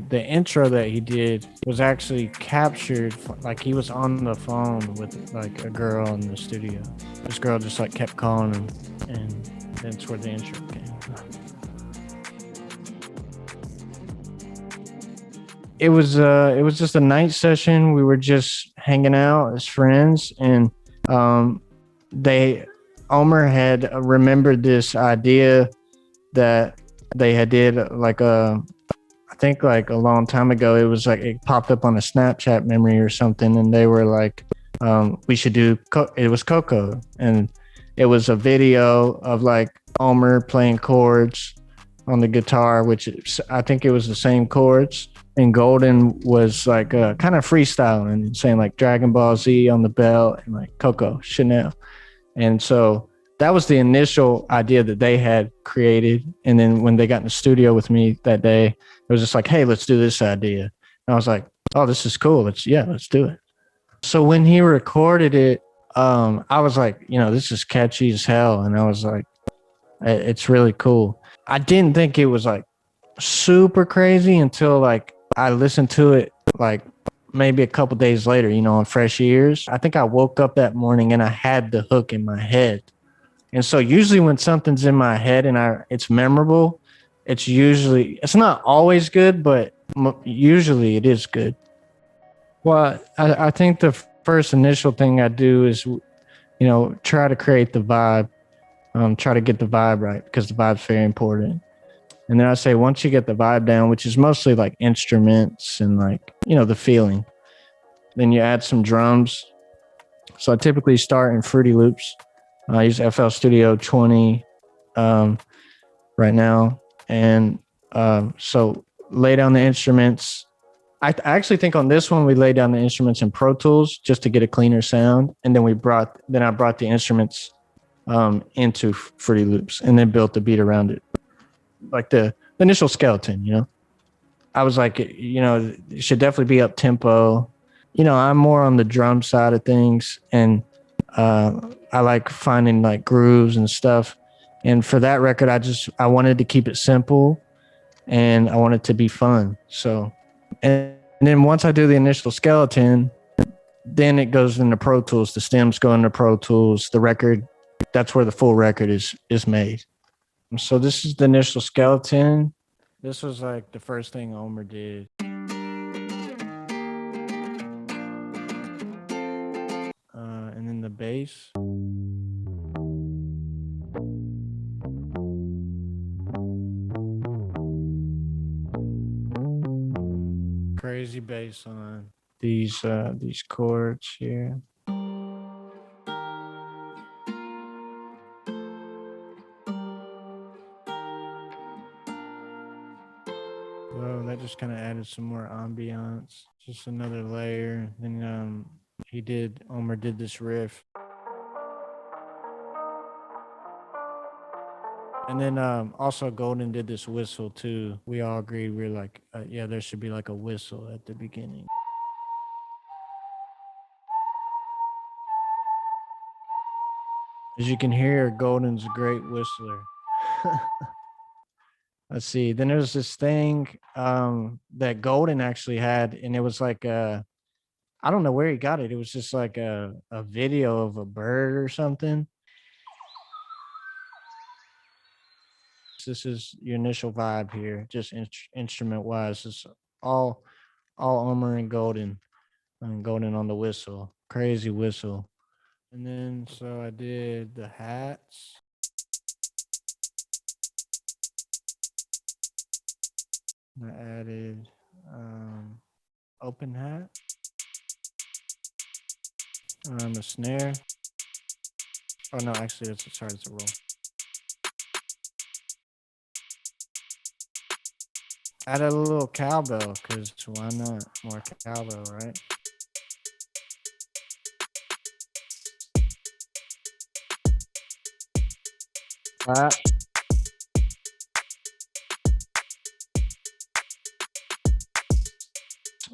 The intro that he did was actually captured, like he was on the phone with like a girl in the studio. This girl just like kept calling him, and that's where the intro came. It was just a night session. We were just hanging out as friends, and um, they Omer had remembered this idea that they had did like I think like a long time ago. It was like it popped up on a Snapchat memory or something, and they were like, we should do. It was Coco, and it was a video of like Omer playing chords on the guitar, which I think it was the same chords. And Golden was like kind of freestyling and saying like Dragon Ball Z on the belt and like Coco Chanel. And so that was the initial idea that they had created. And then when they got in the studio with me that day, it was just like, hey, let's do this idea. And I was like, oh, this is cool. Let's do it. So when he recorded it, I was like, this is catchy as hell. And I was like, it's really cool. I didn't think it was like super crazy until like I listened to it like maybe a couple days later, on fresh ears. I think I woke up that morning and I had the hook in my head. And so usually when something's in my head and it's memorable, it's not always good, but usually it is good. Well, I think the first initial thing I do is, try to create the vibe, try to get the vibe right because the vibe's very important. And then I say, once you get the vibe down, which is mostly like instruments and like, the feeling, then you add some drums. So I typically start in Fruity Loops. I use FL Studio 20 right now. And so lay down the instruments. I actually think on this one, we laid down the instruments in Pro Tools just to get a cleaner sound. And then I brought the instruments into Fruity Loops and then built the beat around it. Like the initial skeleton, I was like, it should definitely be up tempo. I'm more on the drum side of things, and I like finding like grooves and stuff. And for that record, I wanted to keep it simple, and I wanted to be fun. So, and then once I do the initial skeleton, then it goes into Pro Tools. The stems go into Pro Tools. The record, that's where the full record is made. So this is the initial skeleton. This was like the first thing Omer did. And then the bass. Crazy bass on these chords here. So that just kind of added some more ambiance, just another layer. Then Omer did this riff. And then also Golden did this whistle too. We all agreed, we were like, yeah, there should be like a whistle at the beginning. As you can hear, Golden's a great whistler. Let's see. Then there was this thing that Golden actually had, and it was like I don't know where he got it. It was just like a video of a bird or something. This is your initial vibe here, just instrument wise. It's all Omer and Golden on the whistle, crazy whistle. And then so I did the hats. I added open hat, a snare. Oh no, actually, it's a roll. Add a little cowbell, because why not? More cowbell, right? Clap.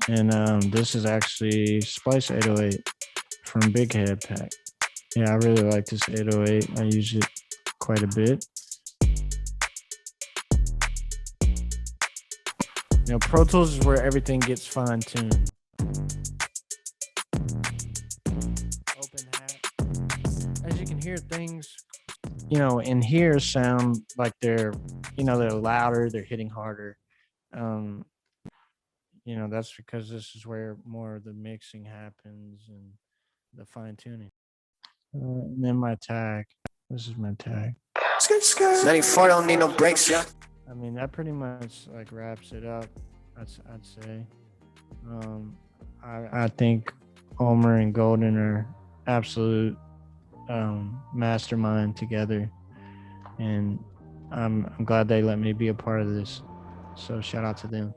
And this is actually Splice 808 from Bighead pack. Yeah, I really like this 808. I use it quite a bit. Pro Tools is where everything gets fine tuned. Open hat. As you can hear, things, in here sound like they're louder, they're hitting harder. Um, that's because this is where more of the mixing happens and the fine tuning. And then my tag. This is my tag. 94 don't need no brakes, yeah. I mean, that pretty much like wraps it up. I'd say. I think Homer and Golden are absolute mastermind together, and I'm glad they let me be a part of this. So shout out to them.